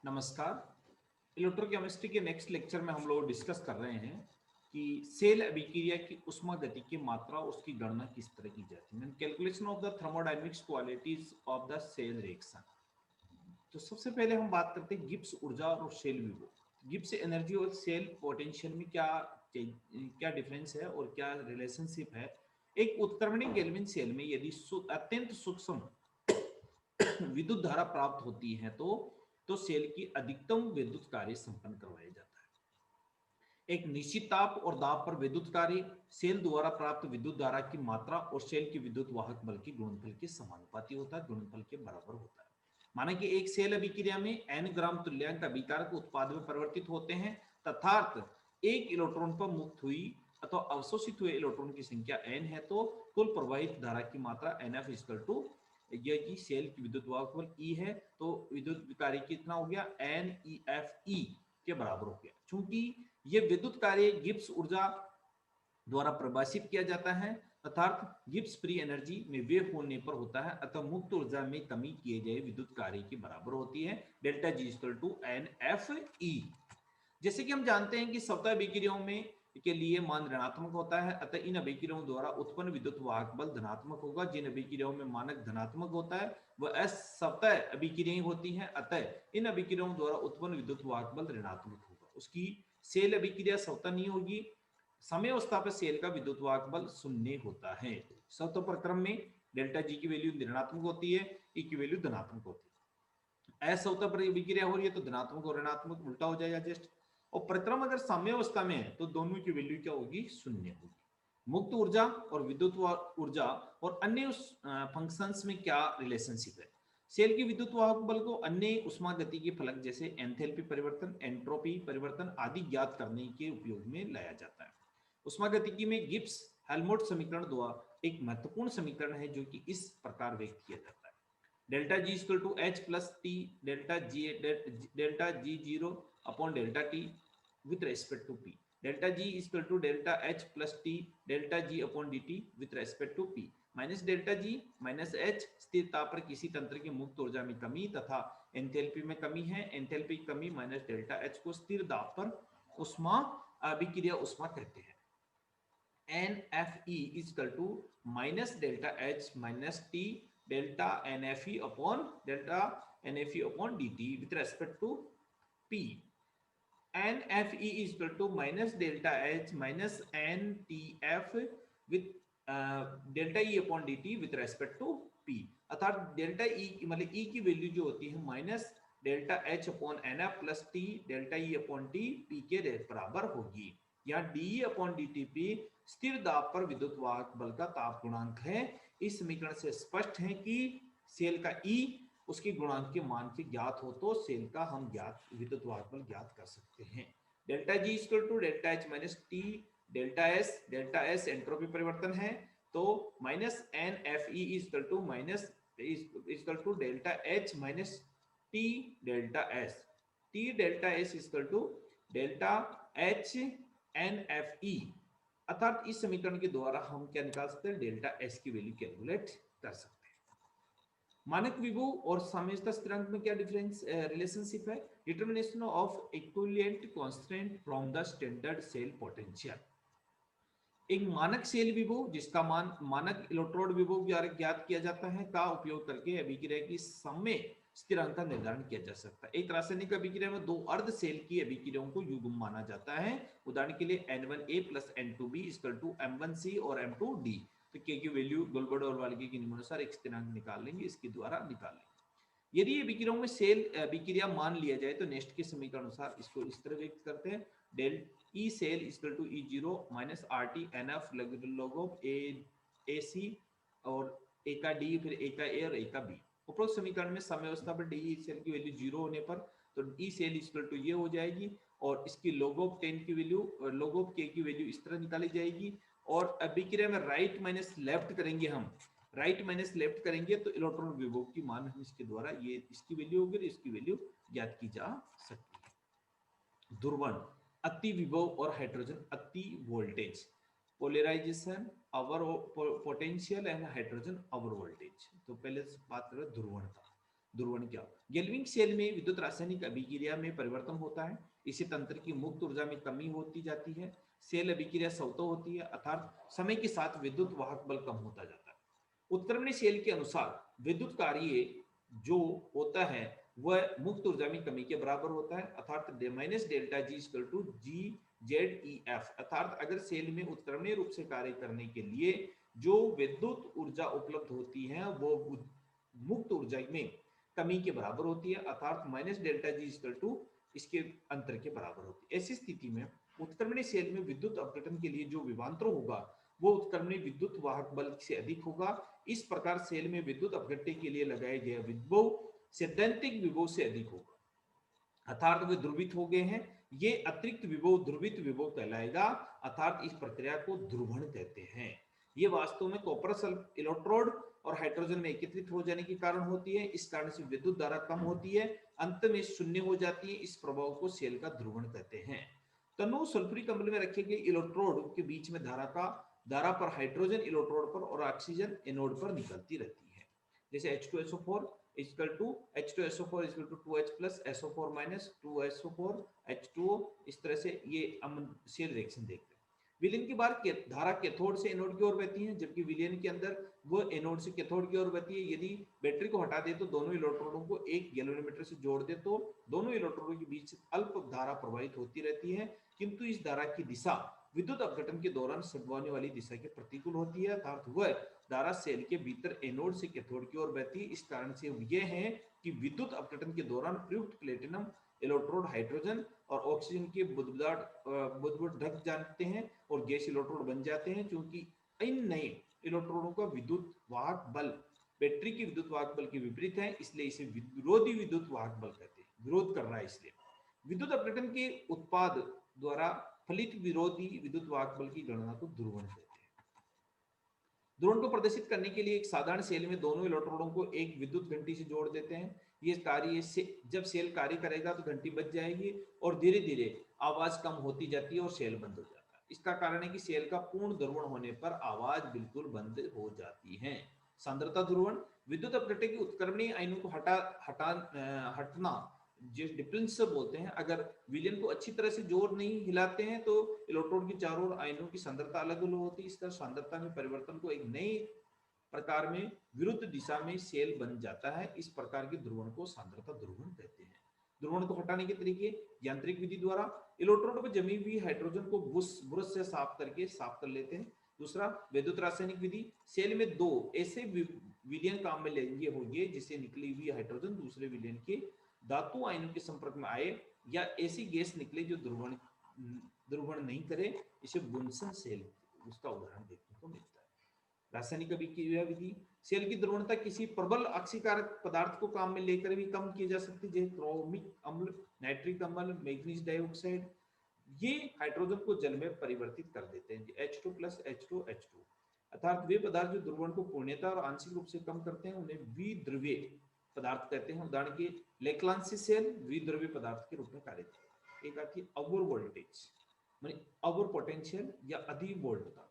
नमस्कार। इलेक्ट्रोकेमिस्ट्री के next lecture में हम लोग डिस्कस कर रहे हैं कि सेल अभिक्रिया की उष्मागति की मात्रा और उसकी गणना किस तरह की जाती है। Calculation of the thermodynamics qualities of the cell reaction. तो सबसे पहले हम बात करते हैं गिब्स ऊर्जा और सेल विभव। गिब्स एनर्जी और सेल पोटेंशियल में क्या क्या डिफरेंस है और क्या रिलेशनशिप है। एक उत्क्रमणिक गैल्विन सेल में यदि अत्यंत सूक्ष्म विद्युत धारा प्राप्त होती है तो सेल की अधिकतम विद्युत कार्य संपन्न करवाया जाता है। एक निश्चित ताप और दाब पर विद्युत कार्य सेल द्वारा प्राप्त विद्युत धारा की मात्रा और सेल की विद्युत वाहक बल के गुणनफल के समानुपाती होता है, गुणनफल के बराबर होता है। माना कि एक सेल अभिक्रिया में n ग्राम तुल्यांक अभिकारक उत्पाद में परिवर्तित होते हैं तथार्थ एक इलेक्ट्रॉन पर मुक्त हुई अथवा अवशोषित हुए इलेक्ट्रॉन की संख्या n है तो कुल प्रवाहित धारा की मात्रा NF इक्वल टू ये कि सेल की विद्युत वाहक बल E है तो विद्युत कार्य कितना हो गया NEFE के बराबर हो गया। चूंकि ये विद्युत कार्य गिब्स ऊर्जा द्वारा परिभाषित किया जाता है अर्थात गिब्स फ्री एनर्जी में वे होने पर होता है अतः मुक्त ऊर्जा में कमी किए गए विद्युत कार्य के बराबर होती है delta G equal to NFE। जैसे कि हम जानते हैं कि सतह अभिक्रियाओं में के लिए मान ऋणात्मक होता है अतः इन अभिक्रियाओं द्वारा उत्पन्न विद्युत वाहक बल धनात्मक होगा। जिन अभिक्रियाओं में मानक धनात्मक होता है वह असतह अभिक्रियाएं होती हैं अतः इन अभिक्रियाओं द्वारा उत्पन्न विद्युत वाहक बल ऋणात्मक होगा। उसकी सेल अभिक्रिया सतह नहीं होगी। समयावस्था पर सेल का विद्युत वाहक बल शून्य होता है। सतह प्रक्रम में डेल्टा जी की वैल्यू ऋणात्मक होती है, ई की वैल्यू धनात्मक होती है। असतह पर अभिक्रिया हो रही है तो धनात्मक और ऋणात्मक उल्टा हो जाएगा जस्ट। और प्रक्रम अगर साम्यावस्था में है तो दोनों की वैल्यू क्या होगी शून्य होगी। मुक्त ऊर्जा और विद्युत ऊर्जा और अन्य फंक्शंस में क्या रिलेशनशिप है। सेल की विद्युत वाहक बल को अन्य उष्मागति के फलक जैसे एंथैल्पी परिवर्तन एंट्रोपी परिवर्तन आदि ज्ञात करने के उपयोग में लाया जाता है। उष्मागतिकी में गिब्स हेल्महोल्ट्ज समीकरण द्वारा एक महत्वपूर्ण समीकरण है जो कि इस प्रकार व्यक्त किया जाता है। Delta G equal to H plus T delta G zero upon delta T with respect to p. Delta G is equal to delta H plus T delta G upon dt with respect to p. Minus delta ji minus H स्थिर ताप पर किसी तंत्र की मुक्त ऊर्जा में कमी तथा एंथैल्पी में कमी है। एंथैल्पी की कमी माइनस डेल्टा एच को स्थिर दाब पर उष्मा अभिक्रिया उष्मा कहते हैं। NFE is equal to minus delta H minus T delta NFE upon delta NFE upon dt with respect to p. NFE is equal to minus delta H minus NTF with delta E upon dt with respect to P। अर्थात delta E मतलब E की value जो होती है minus delta H upon NF plus T delta E upon T P के बराबर होगी। यहाँ DE अपॉन DTP स्थिर दाब पर विद्युत वाहक बल का ताप गुणांक है। इस समीकरण से स्पष्ट है कि सेल का E उसके गुणांक के मान से ज्ञात हो तो सेल का हम ज्ञात विद्युत वाहक बल ज्ञात कर सकते हैं। Delta G equal to delta H minus T delta S entropy परिवर्तन है तो minus N F E equal to minus equal to delta H minus T delta S equal to delta H N F E. अर्थात इस समीकरण के द्वारा हम क्या निकाल सकते हैं डेल्टा एस की वैल्यू कैलकुलेट कर सकते हैं। मानक विभव और साम्यावस्था स्थिरांक में क्या डिफरेंस रिलेशनशिप है। Determination of equivalent constant from the standard cell potential. एक मानक सेल विभव जिसका मान मानक इलेक्ट्रोड विभव ज्ञात किया जाता है का उपयोग करके अभिक्रिया की समय स्थिरांक का निर्धारण किया जा सकता है। एक रासायनिक अभिक्रिया में दो अर्ध सेल की अभिक्रियाओं को युग्म माना जाता है। उदाहरण के लिए N1A plus N2B equal to M1C और M2D। तो के की वैल्यू गोल्बर्ट और वाल्की के नियमानुसार एक स्थिरांक निकाल लेंगे, इसके द्वारा निकाल लेंगे। यदि अभिक्रियाओं में सेल अभिक्रिया मान लिया जाए तो नेक्स्ट के समीकरण अनुसार इसको इस तरह व्यक्त करते हैं। Del E cell equal to E0 minus RT NF log of AC और A का D फिर A का A और A का B। उपरोक्त समीकरण में साम्यावस्था पर डी सेल की वैल्यू 0 होने पर तो ई सेल इक्वल टू ये हो जाएगी और इसकी log ऑफ 10 की वैल्यू log ऑफ k की वैल्यू इस तरह निकाली जाएगी। और अभिक्रिया में राइट माइनस लेफ्ट करेंगे, हम राइट माइनस लेफ्ट करेंगे तो इलेक्ट्रॉन विभव की मान हम इसके द्वारा ये इसकी वैल्यू होगी, इसकी वैल्यू ज्ञात की जा सकती है। ध्रुवण अति विभव और हाइड्रोजन अति voltage polarisation overpotential and hydrogen overvoltage. तो पहले बात करें ध्रुवणता। ध्रुवण क्या? गैल्वेनिक सेल में विद्युत रासायनिक अभिक्रिया में परिवर्तन होता है, इससे तंत्र की मुक्त ऊर्जा में कमी होती जाती है, सेल अभिक्रिया स्वतः होती है, अर्थात समय के साथ विद्युत वाहक बल कम होता जाता है। उत्क्रमणी सेल के अनुसार विद्युत कार्य जो होता है वह मुक्त ऊर्जा में कमी के बराबर होता है, अर्थात minus delta G equal to G Z E F. अर्थात अगर सेल में उत्क्रमणीय रूप से कार्य करने के लिए जो विद्युत ऊर्जा उपलब्ध होती है वो मुक्त ऊर्जा में कमी के बराबर होती है, अर्थात minus delta G equal to इसके अंतर के बराबर होती है। ऐसी स्थिति में उत्क्रमणी सेल में विद्युत अपघटन के लिए जो विभवांतर होगा वो उत्क्रमणी विद्युत वाहक बल से अधिक होगा। इस प्रकार सेल में विद्युत अपघटन के लिए लगाया गया विभव सैद्धांतिक विभव से अधिक होगा, अर्थात वे ध्रुवित हो गए हैं। ये अतिरिक्त विभव ध्रुवित विभव कहलाएगा, अर्थात इस प्रक्रिया को ध्रुवण कहते हैं। ये वास्तव में कॉपर इलेक्ट्रोड और हाइड्रोजन में एकत्रित हो जाने के कारण होती है। इस कारण से विद्युत धारा कम होती है, अंत में शून्य हो जाती है। इस प्रभाव को सेल का ध्रुवण कहते हैं। तनु सल्फ्यूरिक अम्ल में रखे गए इलेक्ट्रोड के बीच में धारा पर हाइड्रोजन इलेक्ट्रोड पर और ऑक्सीजन एनोड पर निकलती रहती है। जैसे H2SO4 equal to H2SO4 equal to 2H plus SO4 minus 2SO4 H2O, इस तरह से ये हम सेल रिएक्शन देखते हैं। विलयन की बार धारा कैथोड से एनोड की ओर बहती है, जबकि विलयन के अंदर वो एनोड से कैथोड की ओर बहती है। यदि बैटरी को हटा दे तो दोनों इलेक्ट्रोडों को एक गैल्वेनोमीटर से जोड़ दे तो दोनों इलेक्ट्रोडों के बीच अल्प धारा प्रवाहित होती रहती है, किंतु इस धारा की दिशा विद्युत अपघटन के दौरान सद्भावने वाली दिशा के प्रतिकूल होती है, अर्थात वह धारा सेल के भीतर एनोड से कैथोड की ओर बहती है। इस कारण से यह है कि विद्युत अपघटन के दौरान प्रयुक्त प्लेटिनम इलेक्ट्रोड हाइड्रोजन और ऑक्सीजन के बुदबुद ढक जाते हैं और गैस इलेक्ट्रोड बन जाते हैं। क्योंकि इन नए इलेक्ट्रोडों का विद्युत वाहक बल बैटरी के विद्युत वाहक बल के विपरीत है, इसलिए इसे विरोधी विद्युत वाहक बल कहते हैं। विरोध कर रहा है, इसलिए विद्युत अपघटन के उत्पाद द्वारा फलित विरोधी विद्युत वाहक बल की गणना को ध्रुवण कहते हैं। ध्रुवण को प्रदर्शित करने के लिए एक साधारण सेल में दोनों इलेक्ट्रोडों को एक विद्युत घंटी से जोड़ देते हैं। ये कार्य से जब सेल कार्य करेगा तो घंटी बज जाएगी और धीरे धीरे आवाज कम होती जाती है और सेल बंद हो जाता है। इसका कारण है कि सेल का पूर्ण ध्रुवण होने पर आवाज बिल्कुल बंद हो जाती है। सांद्रता ध्रुवण विद्युत अपघटन की उत्क्रमणीय आयनों को हटना जिस डिफरेंस से बोलते हैं। अगर विलयन को अच्छी तरह से जोर नहीं हिलाते हैं तो इलेक्ट्रोड के चारों ओर आयनों की सांद्रता अलग अलग होती है। इसका सांद्रता में परिवर्तन को एक नई प्रकार में विरुद्ध दिशा में सेल बन जाता है। इस प्रकार के ध्रुवण को सांद्रता ध्रुवण कहते हैं। ध्रुवण को हटाने के तरीके यांत्रिक विधि द्वारा इलेक्ट्रोड पर जमी हुई हाइड्रोजन को ब्रश से साफ कर लेते हैं। दूसरा विद्युत रासायनिक विधि, सेल में दो ऐसे विलयन काम में लेंगे होंगे जिससे निकली हुई हाइड्रोजन दूसरे विलयन के धातु आयनों के संपर्क में आए या ऐसी गैस निकले जो ध्रुवण नहीं करे, इसे बुनसन सेल उसका उदाहरण देखने को मिलता है। रासायनिक अभिक्रिया विधि, सेल की ध्रुवणता किसी प्रबल ऑक्सीकारक पदार्थ को काम में लेकर भी कम की जा सकती है, जैसे क्रोमिक अम्ल, नाइट्रिक अम्ल, मैग्नीज डाइऑक्साइड। ये हाइड्रोजन को जल में परिवर्तित कर देते हैं, H2 प्लस H2 अर्थात वे पदार्थ जो ध्रुवण को पूर्णतः और आंशिक रूप से कम करते हैं उन्हें विद्रव्य पदार्थ कहते हैं। उदाहरण के लेक्लांसी सेल विद्रव्य पदार्थ के रूप में कार्य करता है। एक आती है अवर वोल्टेज माने अवर पोटेंशियल या अधिक वोल्टता।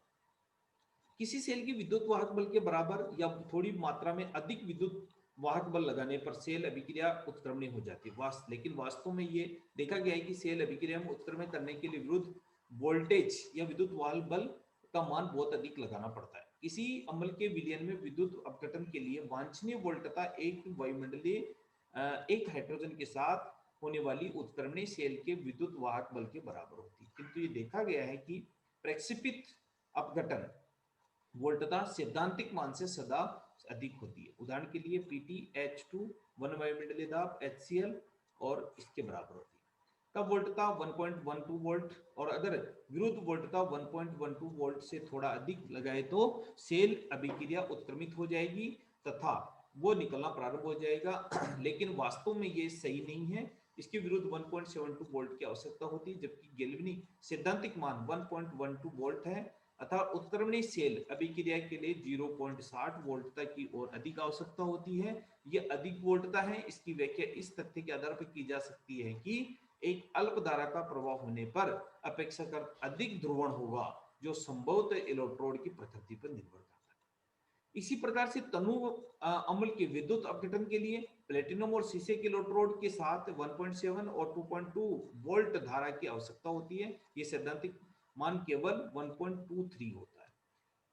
किसी सेल की विद्युत वाहक बल के बराबर या थोड़ी मात्रा में अधिक विद्युत वाहक बल लगाने पर सेल अभिक्रिया उत्क्रमणीय हो जाती है। लेकिन वास्तव में ये देखा गया है कि सेल अभिक्रिया में उत्क्रमण करने के लिए विरुद्ध वोल्टेज या विद्युत वाहक बल का मान बहुत अधिक लगाना पड़ता है। किसी अम्ल के विलयन में विद्युत अपघटन के लिए वांछनीय वोल्टता एक वायुमंडलीय एक हाइड्रोजन के साथ होने वाली उत्क्रमणीय सेल के विद्युत वाहक बल के बराबर होती है। किंतु ये देखा गया है कि प्रक्षेपित अपघटन वोल्टता सैद्धांतिक मान से सदा अधिक होती है। उदाहरण के लिए Pt H2 1 वायुमंडलीय दाब HCl और इसके बराबर होती है। तब वोल्टता 1.12 वोल्ट और अगर विरुद्ध वोल्टता 1.12 वोल्ट से थोड़ा अधिक लगाए तो सेल अभिक्रिया उत्क्रमित हो जाएगी तथा वो निकलना प्रारंभ हो जाएगा। लेकिन वास्तव में ये सही नहीं है, इसके विरुद्ध 1.72 वोल्ट की आवश्यकता होती है, जबकि गैल्वेनिक सैद्धांतिक मान 1.12 वोल्ट है। अतः उत्क्रमणीय सेल अभिक्रिया के लिए 0.60 वोल्टता की और अधिक आवश्यकता होती है। यह अधिक वोल्टता है। इसकी व्याख्या इस तथ्य के आधार पर की जा सकती है कि एक अल्प धारा का प्रवाह होने पर अपेक्षाकृत अधिक ध्रुवण होगा, जो संभवतः इलेक्ट्रोड की प्रकृति पर निर्भर करता है। इसी प्रकार से तनु अम्ल के विद्युत अपघटन के लिए प्लेटिनम और शीशे के इलेक्ट्रोड के साथ 1.7 और 2.2 वोल्ट धारा की आवश्यकता होती है। ये सैद्धांतिक मान केवल 1.23 होता है।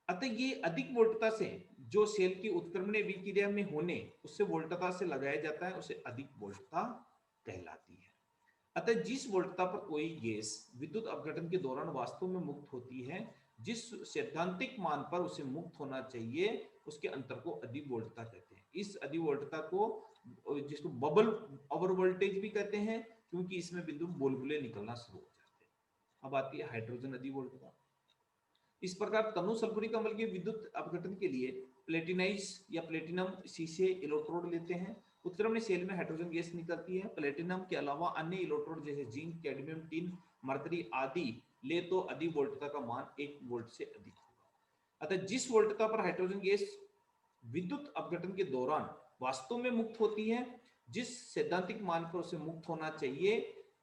अतः ये अधिक वोल्टता से जो सेल की उत्क्रमण अभिक्रिया में होने उससे वोल्टता से लगाया जाता है, उसे अधिक वोल्टता कहलाती है। अतः जिस वोल्टता पर कोई गैस विद्युत अपघटन के दौरान वास्तव में मुक्त होती है, जिस सैद्धांतिक मान पर उसे मुक्त होना चाहिए, उसके अंतर को अधिक वोल्टता कहते हैं। इस अधिक वोल्टता को, जिसको बबल ओवर वोल्टेज भी कहते हैं, क्योंकि इसमें बिंदु बुलबुले निकलना शुरू हो जाते हैं। अब आती है हाइड्रोजन अधिक वोल्टता। इस प्रकार तनु सल्फ्यूरिक अम्ल के विद्युत अपघटन के लिए प्लेटिनाइज या प्लेटिनम शीशे इलेक्ट्रोड लेते हैं। उत्क्रमण सेल में हाइड्रोजन गैस निकलती है। प्लेटिनम के अलावा अन्य इलेक्ट्रोड जैसे जिंक, कैडमियम, टिन, मर्करी आदि ले तो अधिक वोल्टता का मान 1 वोल्ट से अधिक होगा। अतः जिस वोल्टता पर हाइड्रोजन गैस विद्युत अपघटन के दौरान वास्तव में मुक्त होती है, जिस सैद्धांतिक मान पर उसे मुक्त होना चाहिए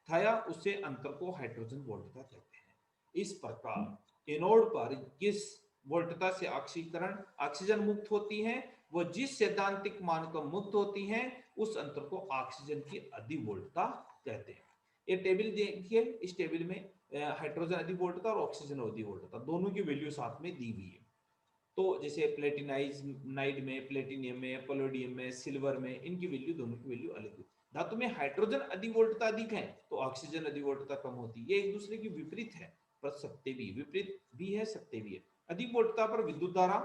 था, उसे अंतर को हाइड्रोजन वोल्टता कहते हैं। इस प्रकार एनोड पर किस वोल्टता से ऑक्सीजन मुक्त होती है, वो जिस सैद्धांतिक मान को मुक्त होती है, उस अंतर को ऑक्सीजन की अधिक वोल्टता कहते हैं। ये टेबल देखिए, इस टेबल में हाइड्रोजन अधिक वोल्टता और ऑक्सीजन अधिक वोल्टता दोनों की वैल्यू साथ में दी हुई है। तो जैसे प्लेटिनाइड में, प्लेटिनियम में, पैलेडियम में, सिल्वर में, इनकी वैल्यू, दोनों की वैल्यू अलग है। धातु में हाइड्रोजन अधिक वोल्टता अधिक है तो ऑक्सीजन अधिक वोल्टता कम होती है। ये एक दूसरे की विपरीत है, पर सत्य भी, विपरीत भी है, सत्य भी है। अधिक वोल्टता पर विद्युत धारा,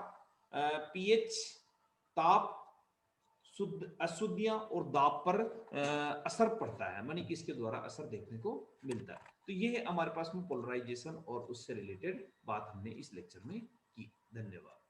पीएच, ताप, शुद्ध अशुद्धियां और दाब पर असर पड़ता है, मानी कि इसके द्वारा असर देखने को मिलता है। तो ये है हमारे पास में पोलराइजेशन और उससे रिलेटेड बात हमने इस लेक्चर में की। धन्यवाद।